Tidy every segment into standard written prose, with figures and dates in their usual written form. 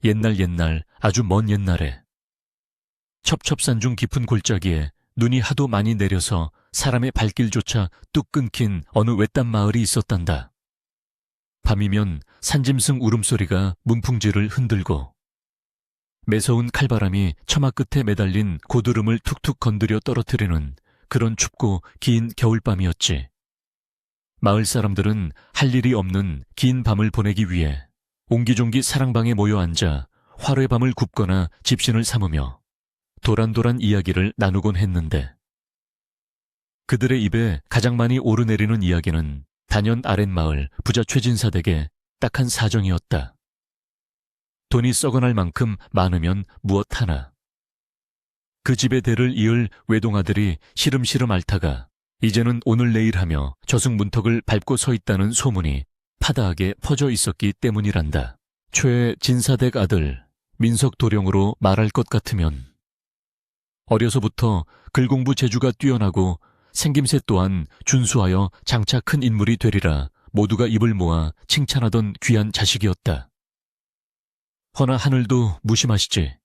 옛날 아주 먼 옛날에 첩첩산중 깊은 골짜기에 눈이 하도 많이 내려서 사람의 발길조차 뚝 끊긴 어느 외딴 마을이 있었단다. 밤이면 산짐승 울음소리가 문풍지를 흔들고 매서운 칼바람이 처마 끝에 매달린 고드름을 툭툭 건드려 떨어뜨리는 그런 춥고 긴 겨울밤이었지. 마을 사람들은 할 일이 없는 긴 밤을 보내기 위해 옹기종기 사랑방에 모여 앉아 화훼밤을 굽거나 집신을 삼으며 도란도란 이야기를 나누곤 했는데 그들의 입에 가장 많이 오르내리는 이야기는 단연 아랫마을 부자 최진사 댁의 딱한 사정이었다. 돈이 썩어날 만큼 많으면 무엇 하나. 그 집의 대를 이을 외동아들이 시름시름 앓다가 이제는 오늘 내일 하며 저승문턱을 밟고 서 있다는 소문이 파다하게 퍼져 있었기 때문이란다. 최진사댁 아들 민석도령으로 말할 것 같으면 어려서부터 글공부 재주가 뛰어나고 생김새 또한 준수하여 장차 큰 인물이 되리라 모두가 입을 모아 칭찬하던 귀한 자식이었다. 허나 하늘도 무심하시지.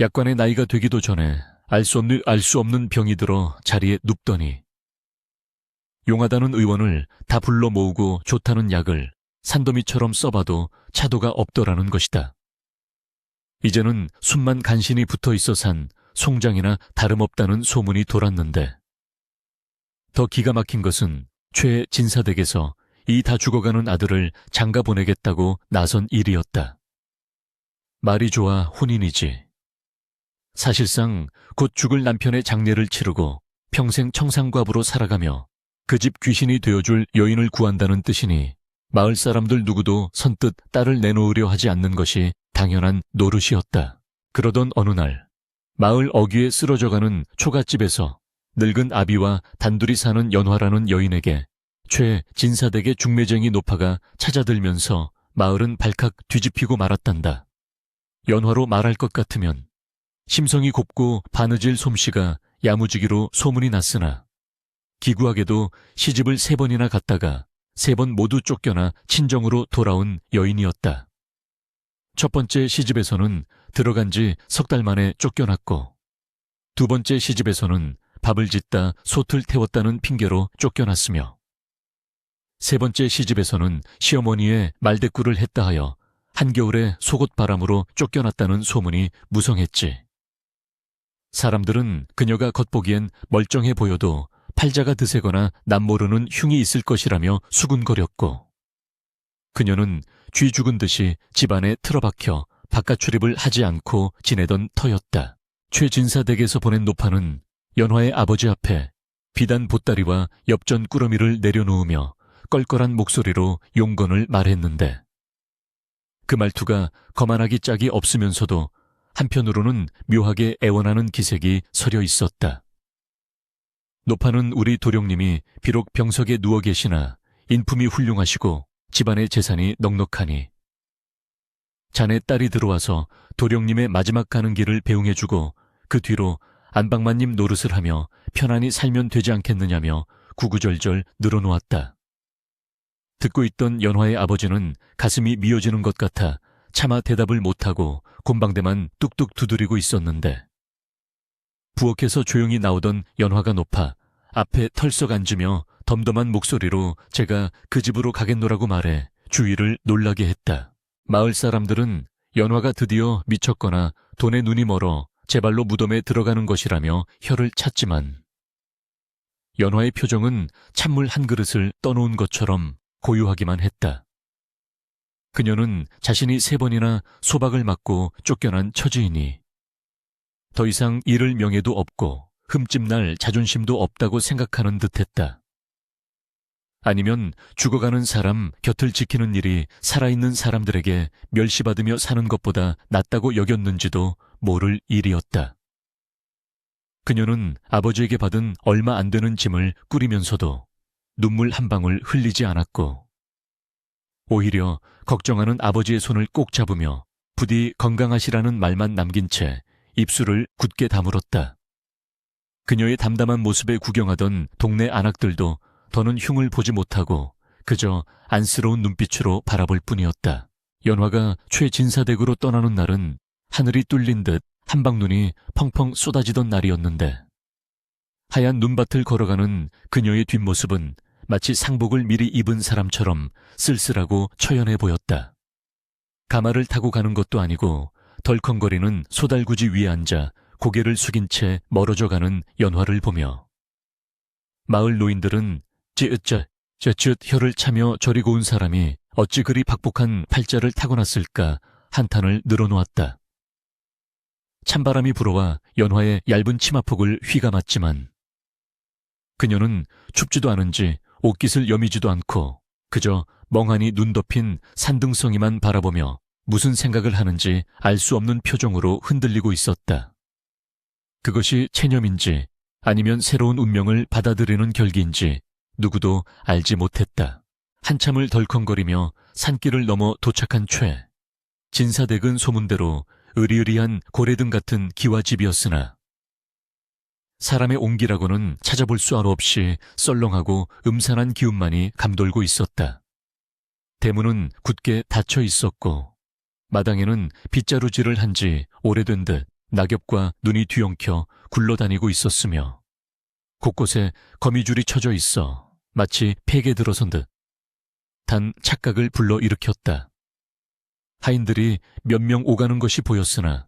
약관의 나이가 되기도 전에 알 수 없는 병이 들어 자리에 눕더니 용하다는 의원을 다 불러 모으고 좋다는 약을 산더미처럼 써봐도 차도가 없더라는 것이다. 이제는 숨만 간신히 붙어 있어 산 송장이나 다름없다는 소문이 돌았는데 더 기가 막힌 것은 최진사댁에서 이 다 죽어가는 아들을 장가 보내겠다고 나선 일이었다. 말이 좋아 혼인이지. 사실상 곧 죽을 남편의 장례를 치르고 평생 청상과부로 살아가며 그 집 귀신이 되어줄 여인을 구한다는 뜻이니 마을 사람들 누구도 선뜻 딸을 내놓으려 하지 않는 것이 당연한 노릇이었다. 그러던 어느 날 마을 어귀에 쓰러져가는 초가집에서 늙은 아비와 단둘이 사는 연화라는 여인에게 최진사댁의 중매쟁이 노파가 찾아들면서 마을은 발칵 뒤집히고 말았단다. 연화로 말할 것 같으면 심성이 곱고 바느질 솜씨가 야무지기로 소문이 났으나 기구하게도 시집을 3번이나 갔다가 3번 모두 쫓겨나 친정으로 돌아온 여인이었다. 첫 번째 시집에서는 들어간 지 석 달 만에 쫓겨났고 두 번째 시집에서는 밥을 짓다 솥을 태웠다는 핑계로 쫓겨났으며 세 번째 시집에서는 시어머니의 말대꾸를 했다 하여 한겨울에 속옷바람으로 쫓겨났다는 소문이 무성했지. 사람들은 그녀가 겉보기엔 멀쩡해 보여도 팔자가 드세거나 남모르는 흉이 있을 것이라며 수군거렸고 그녀는 쥐 죽은 듯이 집안에 틀어박혀 바깥 출입을 하지 않고 지내던 터였다. 최진사댁에서 보낸 노파는 연화의 아버지 앞에 비단 보따리와 엽전 꾸러미를 내려놓으며 껄껄한 목소리로 용건을 말했는데 그 말투가 거만하기 짝이 없으면서도 한편으로는 묘하게 애원하는 기색이 서려 있었다. 노파는 우리 도령님이 비록 병석에 누워 계시나 인품이 훌륭하시고 집안의 재산이 넉넉하니 자네 딸이 들어와서 도령님의 마지막 가는 길을 배웅해주고 그 뒤로 안방마님 노릇을 하며 편안히 살면 되지 않겠느냐며 구구절절 늘어놓았다. 듣고 있던 연화의 아버지는 가슴이 미어지는 것 같아 차마 대답을 못하고 곤방대만 뚝뚝 두드리고 있었는데 부엌에서 조용히 나오던 연화가 높아 앞에 털썩 앉으며 덤덤한 목소리로 제가 그 집으로 가겠노라고 말해 주위를 놀라게 했다. 마을 사람들은 연화가 드디어 미쳤거나 돈에 눈이 멀어 제발로 무덤에 들어가는 것이라며 혀를 찼지만 연화의 표정은 찬물 한 그릇을 떠놓은 것처럼 고요하기만 했다. 그녀는 자신이 3번이나 소박을 맞고 쫓겨난 처지이니 더 이상 잃을 명예도 없고 흠집날 자존심도 없다고 생각하는 듯했다. 아니면 죽어가는 사람 곁을 지키는 일이 살아있는 사람들에게 멸시받으며 사는 것보다 낫다고 여겼는지도 모를 일이었다. 그녀는 아버지에게 받은 얼마 안 되는 짐을 꾸리면서도 눈물 한 방울 흘리지 않았고 오히려 걱정하는 아버지의 손을 꼭 잡으며 부디 건강하시라는 말만 남긴 채 입술을 굳게 다물었다. 그녀의 담담한 모습에 구경하던 동네 안악들도 더는 흉을 보지 못하고 그저 안쓰러운 눈빛으로 바라볼 뿐이었다. 연화가 최진사댁으로 떠나는 날은 하늘이 뚫린 듯 한방눈이 펑펑 쏟아지던 날이었는데 하얀 눈밭을 걸어가는 그녀의 뒷모습은 마치 상복을 미리 입은 사람처럼 쓸쓸하고 처연해 보였다. 가마를 타고 가는 것도 아니고 덜컹거리는 소달구지 위에 앉아 고개를 숙인 채 멀어져 가는 연화를 보며 마을 노인들은 쯧쯧 혀를 차며 저리고 온 사람이 어찌 그리 박복한 팔자를 타고났을까 한탄을 늘어놓았다. 찬바람이 불어와 연화의 얇은 치마폭을 휘감았지만 그녀는 춥지도 않은지 옷깃을 여미지도 않고 그저 멍하니 눈 덮인 산등성이만 바라보며 무슨 생각을 하는지 알 수 없는 표정으로 흔들리고 있었다. 그것이 체념인지 아니면 새로운 운명을 받아들이는 결기인지 누구도 알지 못했다. 한참을 덜컹거리며 산길을 넘어 도착한 최. 진사댁은 소문대로 으리으리한 고래등 같은 기와집이었으나 사람의 온기라고는 찾아볼 수 없이 썰렁하고 음산한 기운만이 감돌고 있었다. 대문은 굳게 닫혀 있었고 마당에는 빗자루질을 한 지 오래된 듯 낙엽과 눈이 뒤엉켜 굴러다니고 있었으며 곳곳에 거미줄이 쳐져 있어 마치 팩에 들어선 듯 단 착각을 불러일으켰다. 하인들이 몇 명 오가는 것이 보였으나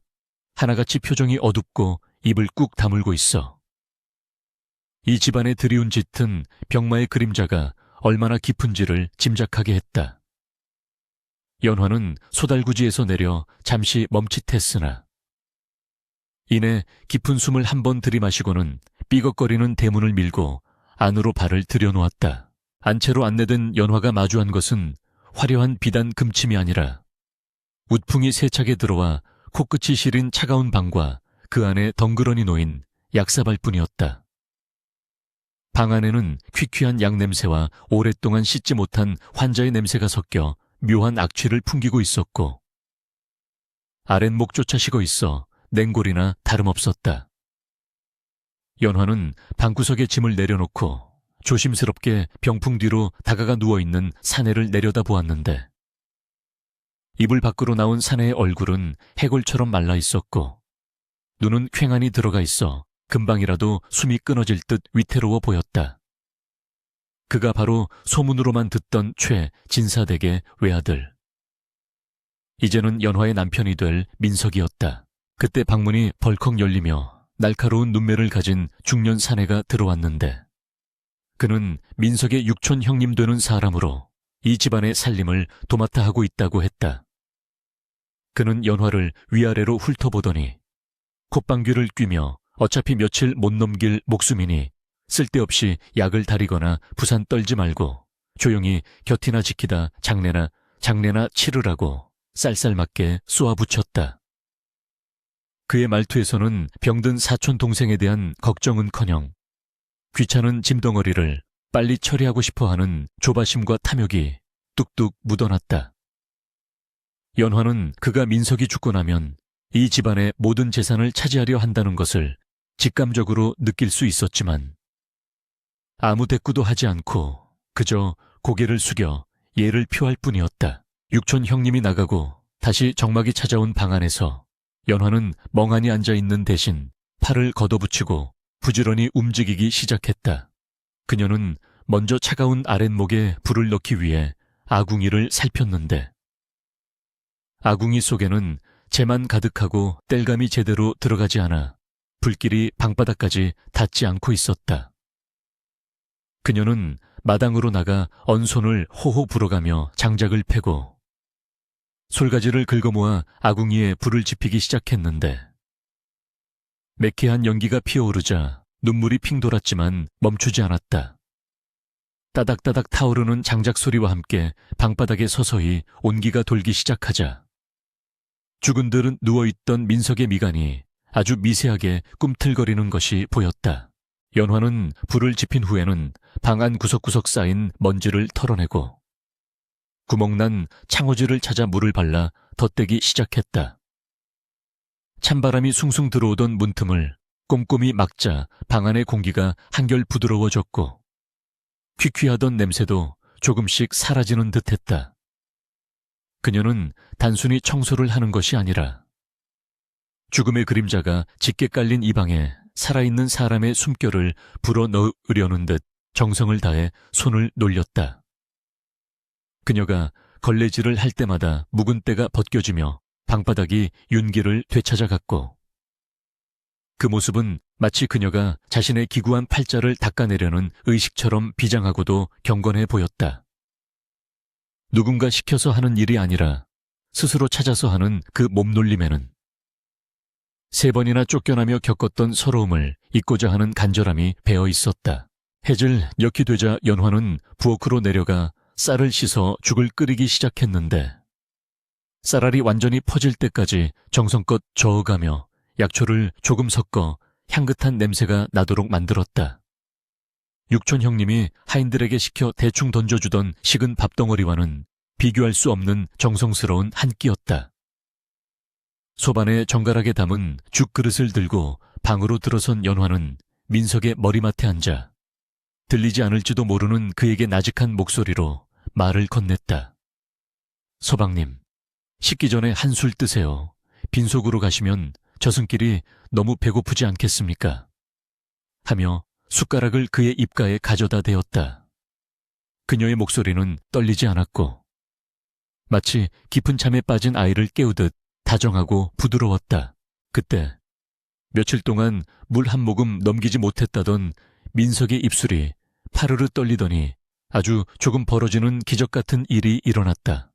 하나같이 표정이 어둡고 입을 꾹 다물고 있어 이 집안의 드리운 짙은 병마의 그림자가 얼마나 깊은지를 짐작하게 했다. 연화는 소달구지에서 내려 잠시 멈칫했으나 이내 깊은 숨을 한 번 들이마시고는 삐걱거리는 대문을 밀고 안으로 발을 들여놓았다. 안채로 안내된 연화가 마주한 것은 화려한 비단 금침이 아니라 웃풍이 세차게 들어와 코끝이 시린 차가운 방과 그 안에 덩그러니 놓인 약사발뿐이었다. 방 안에는 퀴퀴한 약 냄새와 오랫동안 씻지 못한 환자의 냄새가 섞여 묘한 악취를 풍기고 있었고 아랫목조차 식어 있어 냉골이나 다름없었다. 연화는 방구석에 짐을 내려놓고 조심스럽게 병풍 뒤로 다가가 누워있는 사내를 내려다보았는데 이불 밖으로 나온 사내의 얼굴은 해골처럼 말라 있었고 눈은 퀭안이 들어가 있어 금방이라도 숨이 끊어질 듯 위태로워 보였다. 그가 바로 소문으로만 듣던 최 진사댁의 외아들. 이제는 연화의 남편이 될 민석이었다. 그때 방문이 벌컥 열리며 날카로운 눈매를 가진 중년 사내가 들어왔는데 그는 민석의 육촌 형님 되는 사람으로 이 집안의 살림을 도맡아 하고 있다고 했다. 그는 연화를 위아래로 훑어보더니 콧방귀를 뀌며 어차피 며칠 못 넘길 목숨이니 쓸데없이 약을 다리거나 부산 떨지 말고 조용히 곁이나 지키다 장례나 치르라고 쌀쌀맞게 쏘아붙였다. 그의 말투에서는 병든 사촌 동생에 대한 걱정은커녕 귀찮은 짐덩어리를 빨리 처리하고 싶어하는 조바심과 탐욕이 뚝뚝 묻어났다. 연화는 그가 민석이 죽고 나면 이 집안의 모든 재산을 차지하려 한다는 것을 직감적으로 느낄 수 있었지만 아무 대꾸도 하지 않고 그저 고개를 숙여 예를 표할 뿐이었다. 육촌 형님이 나가고 다시 정막이 찾아온 방 안에서 연화는 멍하니 앉아있는 대신 팔을 걷어붙이고 부지런히 움직이기 시작했다. 그녀는 먼저 차가운 아랫목에 불을 넣기 위해 아궁이를 살폈는데 아궁이 속에는 재만 가득하고 땔감이 제대로 들어가지 않아 불길이 방바닥까지 닿지 않고 있었다. 그녀는 마당으로 나가 언손을 호호 불어가며 장작을 패고 솔가지를 긁어모아 아궁이에 불을 지피기 시작했는데 매캐한 연기가 피어오르자 눈물이 핑 돌았지만 멈추지 않았다. 따닥따닥 타오르는 장작 소리와 함께 방바닥에 서서히 온기가 돌기 시작하자 죽은 듯 누워있던 민석의 미간이 아주 미세하게 꿈틀거리는 것이 보였다. 연화는 불을 지핀 후에는 방 안 구석구석 쌓인 먼지를 털어내고 구멍난 창호지를 찾아 물을 발라 덧대기 시작했다. 찬바람이 숭숭 들어오던 문틈을 꼼꼼히 막자 방 안의 공기가 한결 부드러워졌고 퀴퀴하던 냄새도 조금씩 사라지는 듯했다. 그녀는 단순히 청소를 하는 것이 아니라 죽음의 그림자가 짙게 깔린 이 방에 살아있는 사람의 숨결을 불어넣으려는 듯 정성을 다해 손을 놀렸다. 그녀가 걸레질을 할 때마다 묵은 때가 벗겨지며 방바닥이 윤기를 되찾아갔고, 그 모습은 마치 그녀가 자신의 기구한 팔자를 닦아내려는 의식처럼 비장하고도 경건해 보였다. 누군가 시켜서 하는 일이 아니라 스스로 찾아서 하는 그 몸놀림에는 3번이나 쫓겨나며 겪었던 서러움을 잊고자 하는 간절함이 배어 있었다. 해질 녘이 되자 연화는 부엌으로 내려가 쌀을 씻어 죽을 끓이기 시작했는데, 쌀알이 완전히 퍼질 때까지 정성껏 저어가며 약초를 조금 섞어 향긋한 냄새가 나도록 만들었다. 육촌 형님이 하인들에게 시켜 대충 던져주던 식은 밥덩어리와는 비교할 수 없는 정성스러운 한 끼였다. 소반에 정갈하게 담은 죽그릇을 들고 방으로 들어선 연화는 민석의 머리맡에 앉아 들리지 않을지도 모르는 그에게 나직한 목소리로 말을 건넸다. 서방님, 식기 전에 한술 뜨세요. 빈속으로 가시면 저승길이 너무 배고프지 않겠습니까? 하며 숟가락을 그의 입가에 가져다 대었다. 그녀의 목소리는 떨리지 않았고 마치 깊은 잠에 빠진 아이를 깨우듯 다정하고 부드러웠다. 그때 며칠 동안 물 한 모금 넘기지 못했다던 민석의 입술이 파르르 떨리더니 아주 조금 벌어지는 기적 같은 일이 일어났다.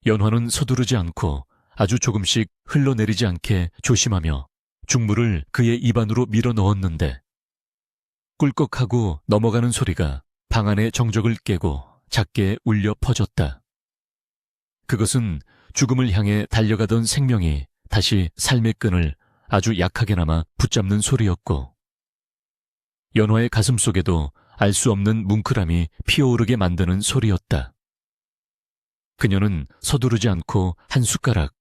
연화는 서두르지 않고 아주 조금씩 흘러내리지 않게 조심하며 죽물을 그의 입안으로 밀어 넣었는데, 꿀꺽하고 넘어가는 소리가 방 안의 정적을 깨고 작게 울려 퍼졌다. 그것은 죽음을 향해 달려가던 생명이 다시 삶의 끈을 아주 약하게나마 붙잡는 소리였고, 연화의 가슴 속에도 알 수 없는 뭉클함이 피어오르게 만드는 소리였다. 그녀는 서두르지 않고 한 숟가락,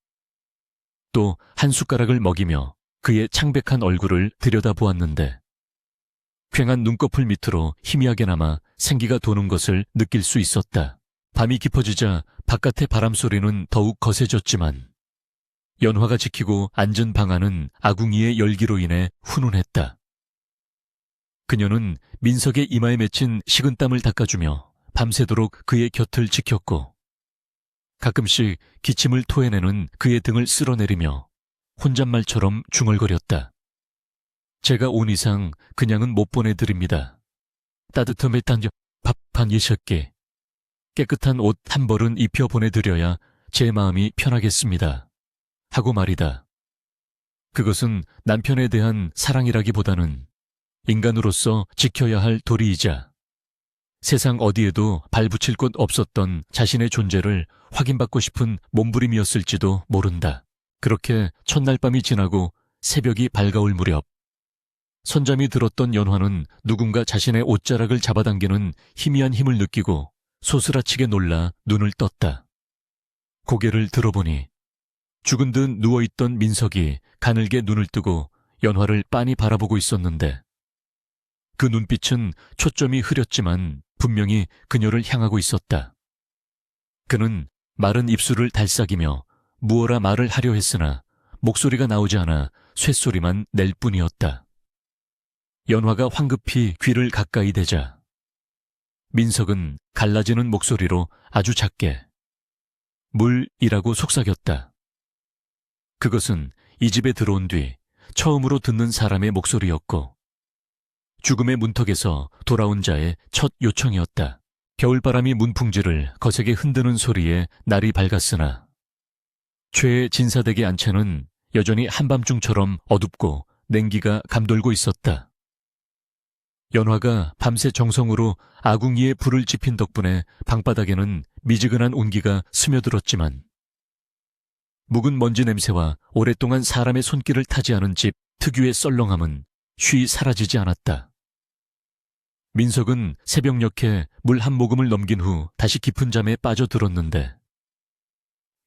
또 한 숟가락을 먹이며 그의 창백한 얼굴을 들여다보았는데, 퀭한 눈꺼풀 밑으로 희미하게나마 생기가 도는 것을 느낄 수 있었다. 밤이 깊어지자 바깥의 바람소리는 더욱 거세졌지만 연화가 지키고 앉은 방 안은 아궁이의 열기로 인해 훈훈했다. 그녀는 민석의 이마에 맺힌 식은땀을 닦아주며 밤새도록 그의 곁을 지켰고, 가끔씩 기침을 토해내는 그의 등을 쓸어내리며 혼잣말처럼 중얼거렸다. 제가 온 이상 그냥은 못 보내드립니다. 따뜻함에 단겨 밥 한 이석개, 깨끗한 옷 한 벌은 입혀 보내드려야 제 마음이 편하겠습니다. 하고 말이다. 그것은 남편에 대한 사랑이라기보다는 인간으로서 지켜야 할 도리이자 세상 어디에도 발붙일 곳 없었던 자신의 존재를 확인받고 싶은 몸부림이었을지도 모른다. 그렇게 첫날 밤이 지나고 새벽이 밝아올 무렵, 선잠이 들었던 연화는 누군가 자신의 옷자락을 잡아당기는 희미한 힘을 느끼고 소스라치게 놀라 눈을 떴다. 고개를 들어보니 죽은 듯 누워있던 민석이 가늘게 눈을 뜨고 연화를 빤히 바라보고 있었는데, 그 눈빛은 초점이 흐렸지만 분명히 그녀를 향하고 있었다. 그는 마른 입술을 달싹이며 무어라 말을 하려 했으나 목소리가 나오지 않아 쇳소리만 낼 뿐이었다. 연화가 황급히 귀를 가까이 대자 민석은 갈라지는 목소리로 아주 작게 물이라고 속삭였다. 그것은 이 집에 들어온 뒤 처음으로 듣는 사람의 목소리였고, 죽음의 문턱에서 돌아온 자의 첫 요청이었다. 겨울바람이 문풍지를 거세게 흔드는 소리에 날이 밝았으나 최의 진사댁의 안채는 여전히 한밤중처럼 어둡고 냉기가 감돌고 있었다. 연화가 밤새 정성으로 아궁이에 불을 지핀 덕분에 방바닥에는 미지근한 온기가 스며들었지만 묵은 먼지 냄새와 오랫동안 사람의 손길을 타지 않은 집 특유의 썰렁함은 쉬이 사라지지 않았다. 민석은 새벽녘에 물 한 모금을 넘긴 후 다시 깊은 잠에 빠져들었는데,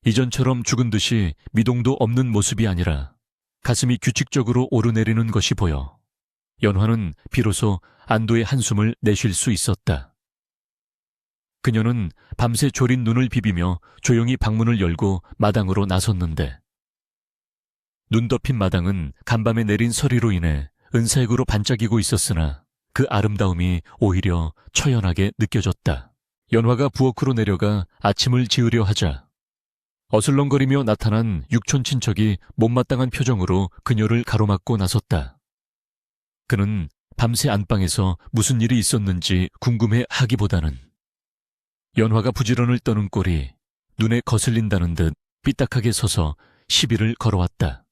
이전처럼 죽은 듯이 미동도 없는 모습이 아니라 가슴이 규칙적으로 오르내리는 것이 보여 연화는 비로소 안도의 한숨을 내쉴 수 있었다. 그녀는 밤새 졸인 눈을 비비며 조용히 방문을 열고 마당으로 나섰는데 눈 덮인 마당은 간밤에 내린 서리로 인해 은색으로 반짝이고 있었으나 그 아름다움이 오히려 처연하게 느껴졌다. 연화가 부엌으로 내려가 아침을 지으려 하자 어슬렁거리며 나타난 육촌 친척이 못마땅한 표정으로 그녀를 가로막고 나섰다. 그는 밤새 안방에서 무슨 일이 있었는지 궁금해 하기보다는 연화가 부지런을 떠는 꼴이 눈에 거슬린다는 듯 삐딱하게 서서 시비를 걸어왔다.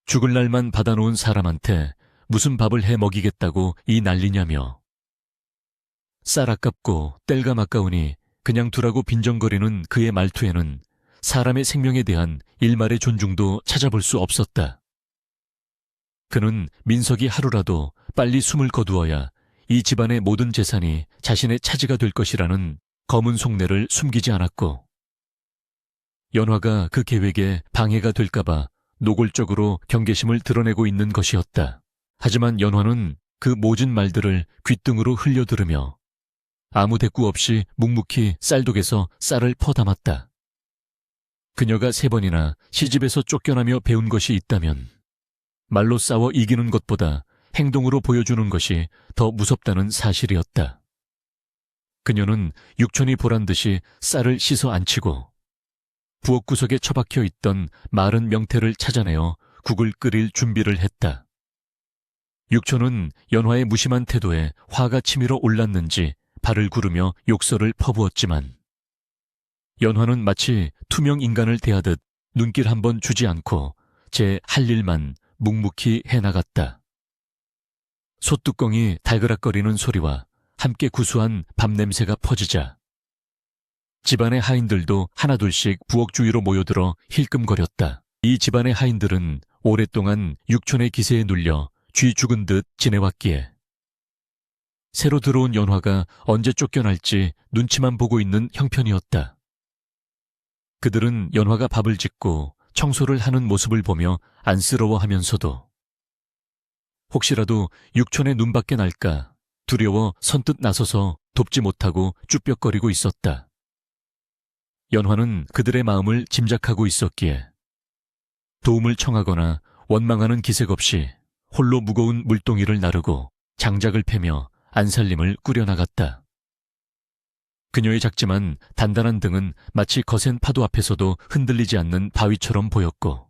죽을 날만 받아놓은 사람한테 무슨 밥을 해 먹이겠다고 이 난리냐며. 쌀 아깝고 뗄감 아까우니 그냥 두라고 빈정거리는 그의 말투에는 사람의 생명에 대한 일말의 존중도 찾아볼 수 없었다. 그는 민석이 하루라도 빨리 숨을 거두어야 이 집안의 모든 재산이 자신의 차지가 될 것이라는 검은 속내를 숨기지 않았고 연화가 그 계획에 방해가 될까봐 노골적으로 경계심을 드러내고 있는 것이었다. 하지만 연화는 그 모진 말들을 귓등으로 흘려들으며 아무 대꾸 없이 묵묵히 쌀독에서 쌀을 퍼담았다. 그녀가 3번이나 시집에서 쫓겨나며 배운 것이 있다면 말로 싸워 이기는 것보다 행동으로 보여주는 것이 더 무섭다는 사실이었다. 그녀는 육촌이 보란 듯이 쌀을 씻어 안치고 부엌 구석에 처박혀 있던 마른 명태를 찾아내어 국을 끓일 준비를 했다. 육촌은 연화의 무심한 태도에 화가 치밀어 올랐는지 발을 구르며 욕설을 퍼부었지만 연화는 마치 투명 인간을 대하듯 눈길 한번 주지 않고 제 할 일만 묵묵히 해나갔다. 솥뚜껑이 달그락거리는 소리와 함께 구수한 밥 냄새가 퍼지자 집안의 하인들도 하나둘씩 부엌 주위로 모여들어 힐끔거렸다. 이 집안의 하인들은 오랫동안 육촌의 기세에 눌려 쥐 죽은 듯 지내왔기에 새로 들어온 연화가 언제 쫓겨날지 눈치만 보고 있는 형편이었다. 그들은 연화가 밥을 짓고 청소를 하는 모습을 보며 안쓰러워하면서도 혹시라도 육촌의 눈밖에 날까 두려워 선뜻 나서서 돕지 못하고 쭈뼛거리고 있었다. 연화는 그들의 마음을 짐작하고 있었기에 도움을 청하거나 원망하는 기색 없이 홀로 무거운 물동이를 나르고 장작을 패며 안살림을 꾸려나갔다. 그녀의 작지만 단단한 등은 마치 거센 파도 앞에서도 흔들리지 않는 바위처럼 보였고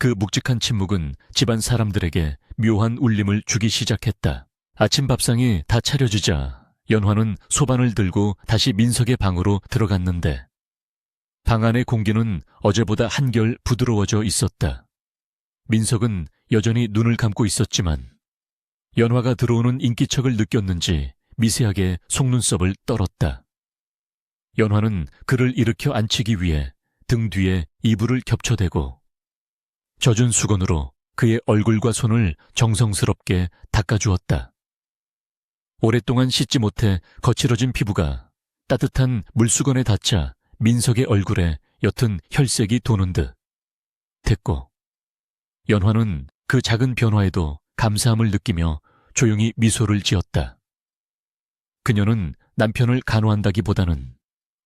그 묵직한 침묵은 집안 사람들에게 묘한 울림을 주기 시작했다. 아침 밥상이 다 차려지자 연화는 소반을 들고 다시 민석의 방으로 들어갔는데 방 안의 공기는 어제보다 한결 부드러워져 있었다. 민석은 여전히 눈을 감고 있었지만 연화가 들어오는 인기척을 느꼈는지 미세하게 속눈썹을 떨었다. 연화는 그를 일으켜 앉히기 위해 등 뒤에 이불을 겹쳐대고 젖은 수건으로 그의 얼굴과 손을 정성스럽게 닦아주었다. 오랫동안 씻지 못해 거칠어진 피부가 따뜻한 물수건에 닿자 민석의 얼굴에 옅은 혈색이 도는 듯 됐고 연화는 그 작은 변화에도 감사함을 느끼며 조용히 미소를 지었다. 그녀는 남편을 간호한다기보다는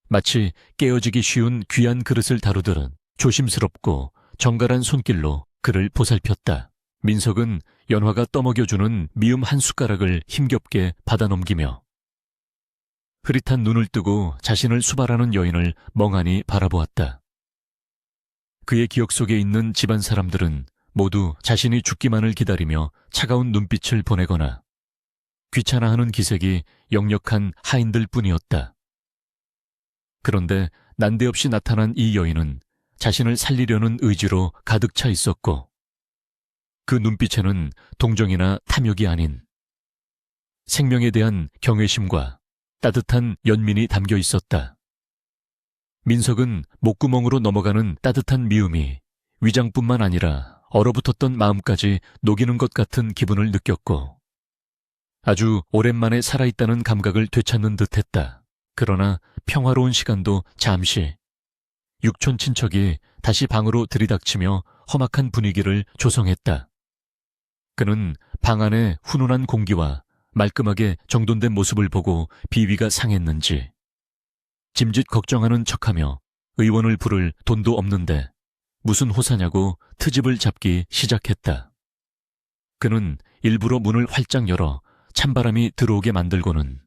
마치 깨어지기 쉬운 귀한 그릇을 다루듯 조심스럽고 정갈한 손길로 그를 보살폈다. 민석은 연화가 떠먹여주는 미음 한 숟가락을 힘겹게 받아넘기며 흐릿한 눈을 뜨고 자신을 수발하는 여인을 멍하니 바라보았다. 그의 기억 속에 있는 집안 사람들은 모두 자신이 죽기만을 기다리며 차가운 눈빛을 보내거나 귀찮아하는 기색이 역력한 하인들 뿐이었다. 그런데 난데없이 나타난 이 여인은 자신을 살리려는 의지로 가득 차 있었고 그 눈빛에는 동정이나 탐욕이 아닌 생명에 대한 경외심과 따뜻한 연민이 담겨 있었다. 민석은 목구멍으로 넘어가는 따뜻한 미움이 위장뿐만 아니라 얼어붙었던 마음까지 녹이는 것 같은 기분을 느꼈고 아주 오랜만에 살아있다는 감각을 되찾는 듯했다. 그러나 평화로운 시간도 잠시 육촌 친척이 다시 방으로 들이닥치며 험악한 분위기를 조성했다. 그는 방 안의 훈훈한 공기와 말끔하게 정돈된 모습을 보고 비위가 상했는지 짐짓 걱정하는 척하며 의원을 부를 돈도 없는데 무슨 호사냐고 트집을 잡기 시작했다. 그는 일부러 문을 활짝 열어 찬바람이 들어오게 만들고는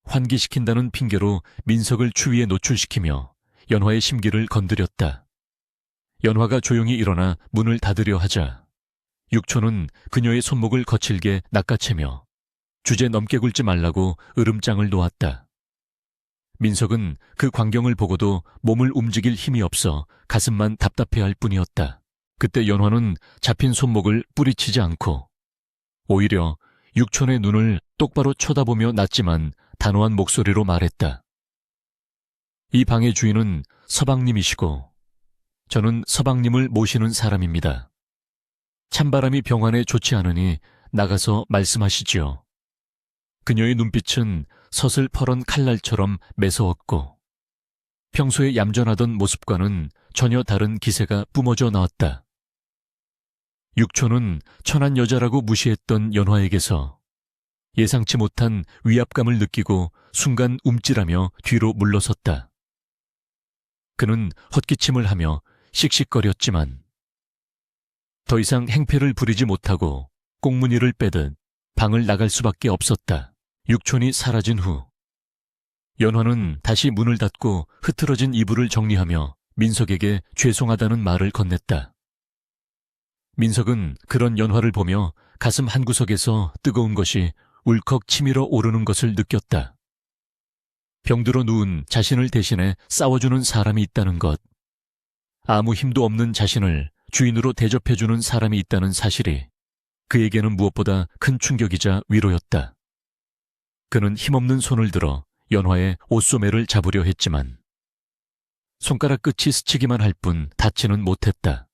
환기시킨다는 핑계로 민석을 추위에 노출시키며 연화의 심기를 건드렸다. 연화가 조용히 일어나 문을 닫으려 하자 육초는 그녀의 손목을 거칠게 낚아채며 주제 넘게 굴지 말라고 으름장을 놓았다. 민석은 그 광경을 보고도 몸을 움직일 힘이 없어 가슴만 답답해할 뿐이었다. 그때 연화는 잡힌 손목을 뿌리치지 않고 오히려 육촌의 눈을 똑바로 쳐다보며 낮지만 단호한 목소리로 말했다. 이 방의 주인은 서방님이시고 저는 서방님을 모시는 사람입니다. 찬바람이 병환에 좋지 않으니 나가서 말씀하시지요. 그녀의 눈빛은 서슬퍼런 칼날처럼 매서웠고 평소에 얌전하던 모습과는 전혀 다른 기세가 뿜어져 나왔다. 육초는 천한 여자라고 무시했던 연화에게서 예상치 못한 위압감을 느끼고 순간 움찔하며 뒤로 물러섰다. 그는 헛기침을 하며 씩씩거렸지만 더 이상 행패를 부리지 못하고 꽁무니를 빼듯 방을 나갈 수밖에 없었다. 육촌이 사라진 후 연화는 다시 문을 닫고 흐트러진 이불을 정리하며 민석에게 죄송하다는 말을 건넸다. 민석은 그런 연화를 보며 가슴 한구석에서 뜨거운 것이 울컥 치밀어 오르는 것을 느꼈다. 병들어 누운 자신을 대신해 싸워주는 사람이 있다는 것, 아무 힘도 없는 자신을 주인으로 대접해주는 사람이 있다는 사실이 그에게는 무엇보다 큰 충격이자 위로였다. 그는 힘없는 손을 들어 연화의 옷소매를 잡으려 했지만 손가락 끝이 스치기만 할 뿐 닿지는 못했다.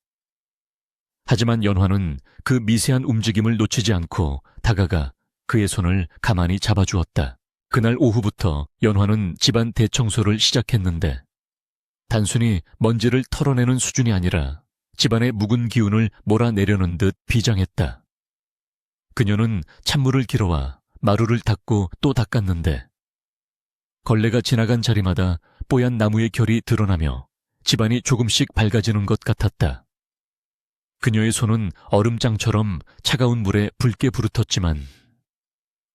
하지만 연화는 그 미세한 움직임을 놓치지 않고 다가가 그의 손을 가만히 잡아주었다. 그날 오후부터 연화는 집안 대청소를 시작했는데 단순히 먼지를 털어내는 수준이 아니라 집안의 묵은 기운을 몰아내려는 듯 비장했다. 그녀는 찬물을 길어와 마루를 닦고 또 닦았는데 걸레가 지나간 자리마다 뽀얀 나무의 결이 드러나며 집안이 조금씩 밝아지는 것 같았다. 그녀의 손은 얼음장처럼 차가운 물에 붉게 부르텄지만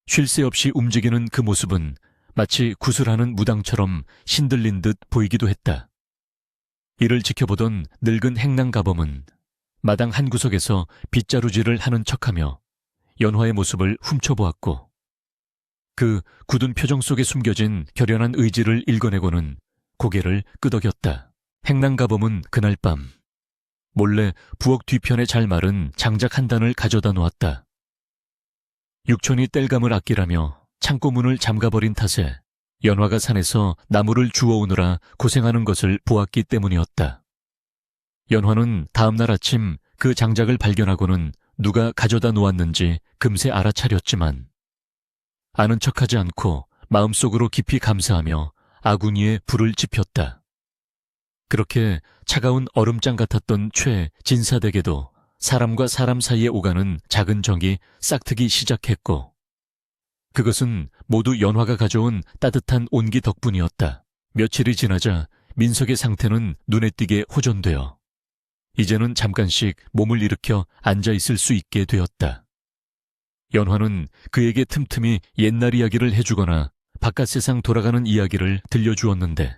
쉴 새 없이 움직이는 그 모습은 마치 구슬하는 무당처럼 신들린 듯 보이기도 했다. 이를 지켜보던 늙은 행랑가범은 마당 한구석에서 빗자루질을 하는 척하며 연화의 모습을 훔쳐보았고 그 굳은 표정 속에 숨겨진 결연한 의지를 읽어내고는 고개를 끄덕였다. 행랑가범은 그날 밤 몰래 부엌 뒤편에 잘 마른 장작 한 단을 가져다 놓았다. 육촌이 땔감을 아끼라며 창고 문을 잠가버린 탓에 연화가 산에서 나무를 주워오느라 고생하는 것을 보았기 때문이었다. 연화는 다음날 아침 그 장작을 발견하고는 누가 가져다 놓았는지 금세 알아차렸지만 아는 척하지 않고 마음속으로 깊이 감사하며 아궁이에 불을 지폈다. 그렇게 차가운 얼음장 같았던 최 진사댁에도 사람과 사람 사이에 오가는 작은 정이 싹트기 시작했고 그것은 모두 연화가 가져온 따뜻한 온기 덕분이었다. 며칠이 지나자 민석의 상태는 눈에 띄게 호전되어 이제는 잠깐씩 몸을 일으켜 앉아있을 수 있게 되었다. 연화는 그에게 틈틈이 옛날 이야기를 해주거나 바깥 세상 돌아가는 이야기를 들려주었는데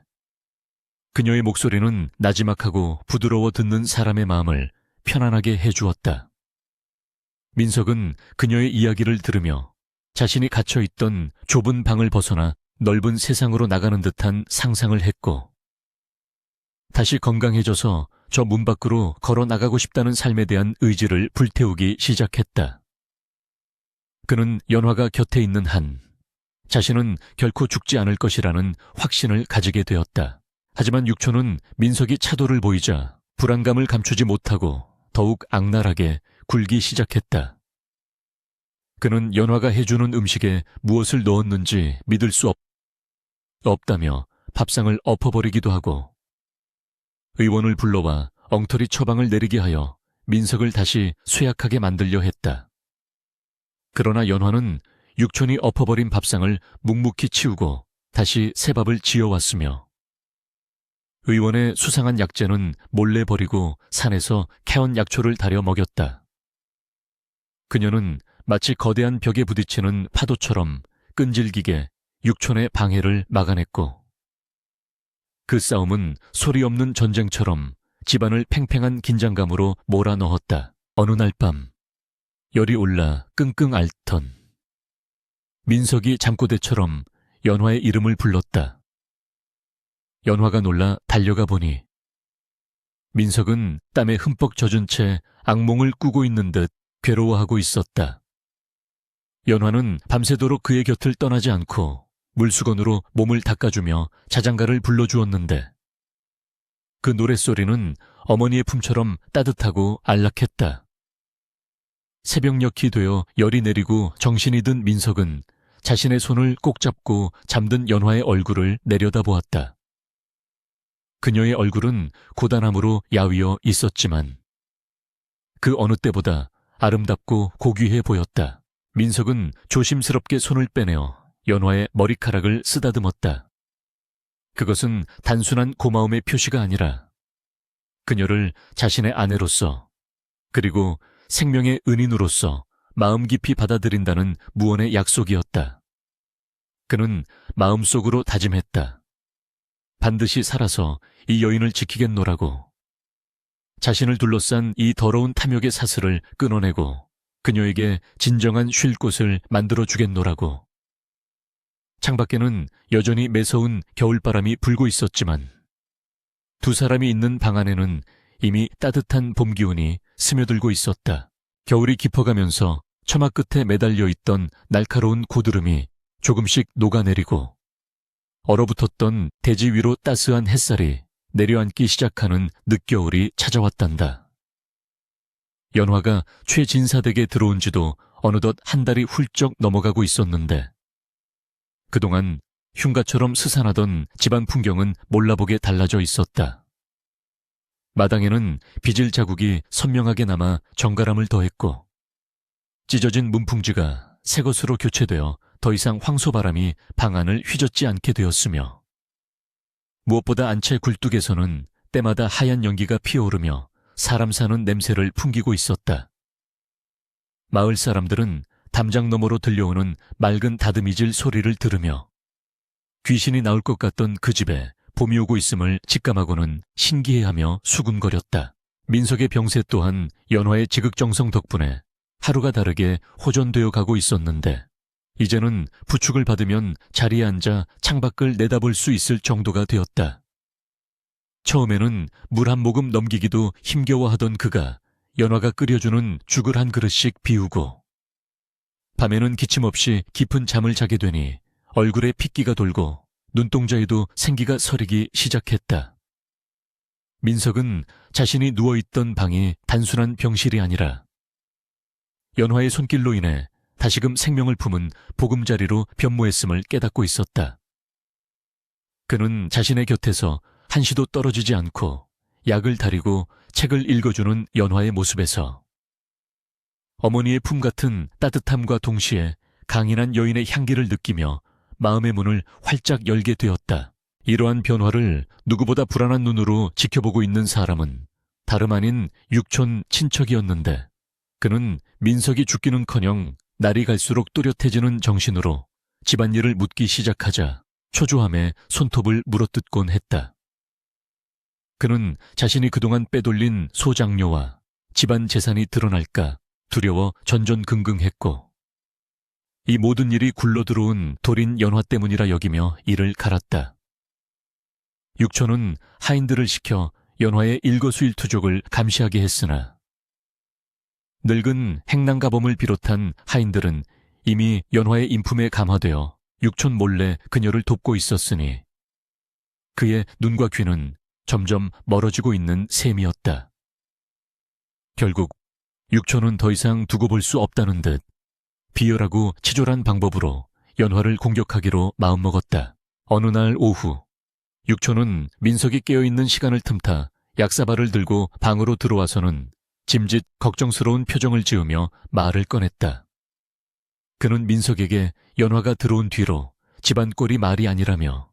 그녀의 목소리는 나지막하고 부드러워 듣는 사람의 마음을 편안하게 해주었다. 민석은 그녀의 이야기를 들으며 자신이 갇혀있던 좁은 방을 벗어나 넓은 세상으로 나가는 듯한 상상을 했고 다시 건강해져서 저 문 밖으로 걸어 나가고 싶다는 삶에 대한 의지를 불태우기 시작했다. 그는 연화가 곁에 있는 한 자신은 결코 죽지 않을 것이라는 확신을 가지게 되었다. 하지만 육초는 민석이 차도를 보이자 불안감을 감추지 못하고 더욱 악랄하게 굴기 시작했다. 그는 연화가 해주는 음식에 무엇을 넣었는지 믿을 수 없다며 밥상을 엎어버리기도 하고 의원을 불러와 엉터리 처방을 내리게 하여 민석을 다시 쇠약하게 만들려 했다. 그러나 연화는 육촌이 엎어버린 밥상을 묵묵히 치우고 다시 새 밥을 지어왔으며 의원의 수상한 약재는 몰래 버리고 산에서 캐온 약초를 다려 먹였다. 그녀는 마치 거대한 벽에 부딪히는 파도처럼 끈질기게 육촌의 방해를 막아냈고 그 싸움은 소리 없는 전쟁처럼 집안을 팽팽한 긴장감으로 몰아넣었다. 어느 날 밤 열이 올라 끙끙 앓던 민석이 잠꼬대처럼 연화의 이름을 불렀다. 연화가 놀라 달려가 보니 민석은 땀에 흠뻑 젖은 채 악몽을 꾸고 있는 듯 괴로워하고 있었다. 연화는 밤새도록 그의 곁을 떠나지 않고 물수건으로 몸을 닦아주며 자장가를 불러주었는데 그 노랫소리는 어머니의 품처럼 따뜻하고 안락했다. 새벽녘이 되어 열이 내리고 정신이 든 민석은 자신의 손을 꼭 잡고 잠든 연화의 얼굴을 내려다보았다. 그녀의 얼굴은 고단함으로 야위어 있었지만 그 어느 때보다 아름답고 고귀해 보였다. 민석은 조심스럽게 손을 빼내어 연화의 머리카락을 쓰다듬었다. 그것은 단순한 고마움의 표시가 아니라 그녀를 자신의 아내로서 그리고 생명의 은인으로서 마음 깊이 받아들인다는 무언의 약속이었다. 그는 마음속으로 다짐했다. 반드시 살아서 이 여인을 지키겠노라고. 자신을 둘러싼 이 더러운 탐욕의 사슬을 끊어내고 그녀에게 진정한 쉴 곳을 만들어주겠노라고. 창밖에는 여전히 매서운 겨울바람이 불고 있었지만 두 사람이 있는 방 안에는 이미 따뜻한 봄 기운이 스며들고 있었다. 겨울이 깊어가면서 처마 끝에 매달려 있던 날카로운 고드름이 조금씩 녹아내리고 얼어붙었던 대지 위로 따스한 햇살이 내려앉기 시작하는 늦겨울이 찾아왔단다. 연화가 최진사댁에 들어온 지도 어느덧 한 달이 훌쩍 넘어가고 있었는데 그동안 흉가처럼 스산하던 집안 풍경은 몰라보게 달라져 있었다. 마당에는 빚을 자국이 선명하게 남아 정갈함을 더했고 찢어진 문풍지가 새 것으로 교체되어 더 이상 황소바람이 방 안을 휘젓지 않게 되었으며 무엇보다 안채 굴뚝에서는 때마다 하얀 연기가 피어오르며 사람 사는 냄새를 풍기고 있었다. 마을 사람들은 담장 너머로 들려오는 맑은 다듬이질 소리를 들으며 귀신이 나올 것 같던 그 집에 봄이 오고 있음을 직감하고는 신기해하며 수군거렸다. 민석의 병세 또한 연화의 지극정성 덕분에 하루가 다르게 호전되어 가고 있었는데 이제는 부축을 받으면 자리에 앉아 창밖을 내다볼 수 있을 정도가 되었다. 처음에는 물 한 모금 넘기기도 힘겨워하던 그가 연화가 끓여주는 죽을 한 그릇씩 비우고 밤에는 기침없이 깊은 잠을 자게 되니 얼굴에 핏기가 돌고 눈동자에도 생기가 서리기 시작했다. 민석은 자신이 누워있던 방이 단순한 병실이 아니라 연화의 손길로 인해 다시금 생명을 품은 보금자리로 변모했음을 깨닫고 있었다. 그는 자신의 곁에서 한시도 떨어지지 않고 약을 다리고 책을 읽어주는 연화의 모습에서 어머니의 품 같은 따뜻함과 동시에 강인한 여인의 향기를 느끼며 마음의 문을 활짝 열게 되었다. 이러한 변화를 누구보다 불안한 눈으로 지켜보고 있는 사람은 다름 아닌 육촌 친척이었는데 그는 민석이 죽기는커녕 날이 갈수록 또렷해지는 정신으로 집안일을 묻기 시작하자 초조함에 손톱을 물어뜯곤 했다. 그는 자신이 그동안 빼돌린 소장료와 집안 재산이 드러날까 두려워 전전긍긍했고 이 모든 일이 굴러들어온 돌인 연화 때문이라 여기며 이를 갈았다. 육촌은 하인들을 시켜 연화의 일거수일투족을 감시하게 했으나 늙은 행랑가범을 비롯한 하인들은 이미 연화의 인품에 감화되어 육촌 몰래 그녀를 돕고 있었으니 그의 눈과 귀는 점점 멀어지고 있는 셈이었다. 결국 육촌은 더 이상 두고 볼 수 없다는 듯 비열하고 치졸한 방법으로 연화를 공격하기로 마음먹었다. 어느 날 오후 육촌은 민석이 깨어있는 시간을 틈타 약사발을 들고 방으로 들어와서는 짐짓 걱정스러운 표정을 지으며 말을 꺼냈다. 그는 민석에게 연화가 들어온 뒤로 집안 꼴이 말이 아니라며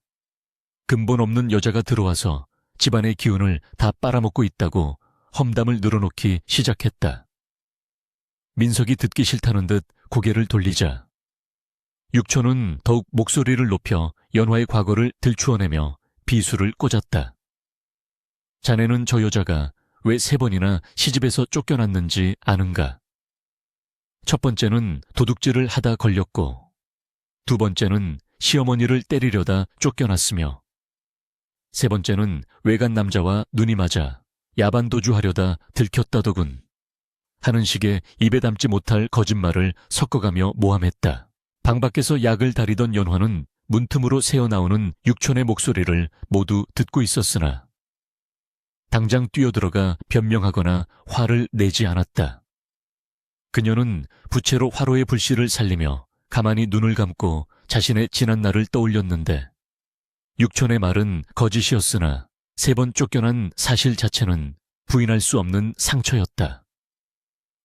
근본 없는 여자가 들어와서 집안의 기운을 다 빨아먹고 있다고 험담을 늘어놓기 시작했다. 민석이 듣기 싫다는 듯 고개를 돌리자 육촌은 더욱 목소리를 높여 연화의 과거를 들추어내며 비수를 꽂았다. 자네는 저 여자가 왜 3번이나 시집에서 쫓겨났는지 아는가? 첫 번째는 도둑질을 하다 걸렸고, 두 번째는 시어머니를 때리려다 쫓겨났으며, 세 번째는 외간 남자와 눈이 맞아 야반도주하려다 들켰다더군. 하는 식의 입에 담지 못할 거짓말을 섞어가며 모함했다. 방 밖에서 약을 다리던 연화는 문틈으로 새어나오는 육촌의 목소리를 모두 듣고 있었으나 당장 뛰어들어가 변명하거나 화를 내지 않았다. 그녀는 부채로 화로의 불씨를 살리며 가만히 눈을 감고 자신의 지난 날을 떠올렸는데 육촌의 말은 거짓이었으나 3번 쫓겨난 사실 자체는 부인할 수 없는 상처였다.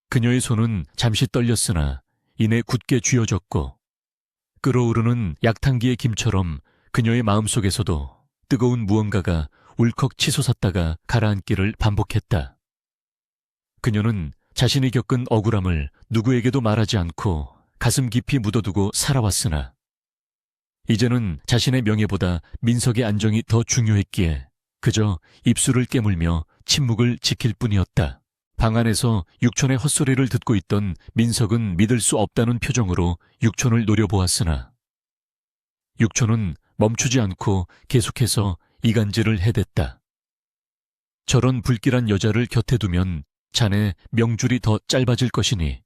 그녀의 손은 잠시 떨렸으나 이내 굳게 쥐어졌고 끓어오르는 약탕기의 김처럼 그녀의 마음속에서도 뜨거운 무언가가 울컥 치솟았다가 가라앉기를 반복했다. 그녀는 자신이 겪은 억울함을 누구에게도 말하지 않고 가슴 깊이 묻어두고 살아왔으나 이제는 자신의 명예보다 민석의 안정이 더 중요했기에 그저 입술을 깨물며 침묵을 지킬 뿐이었다. 방 안에서 육촌의 헛소리를 듣고 있던 민석은 믿을 수 없다는 표정으로 육촌을 노려보았으나 육촌은 멈추지 않고 계속해서 이간질을 해댔다. 저런 불길한 여자를 곁에 두면 자네 명줄이 더 짧아질 것이니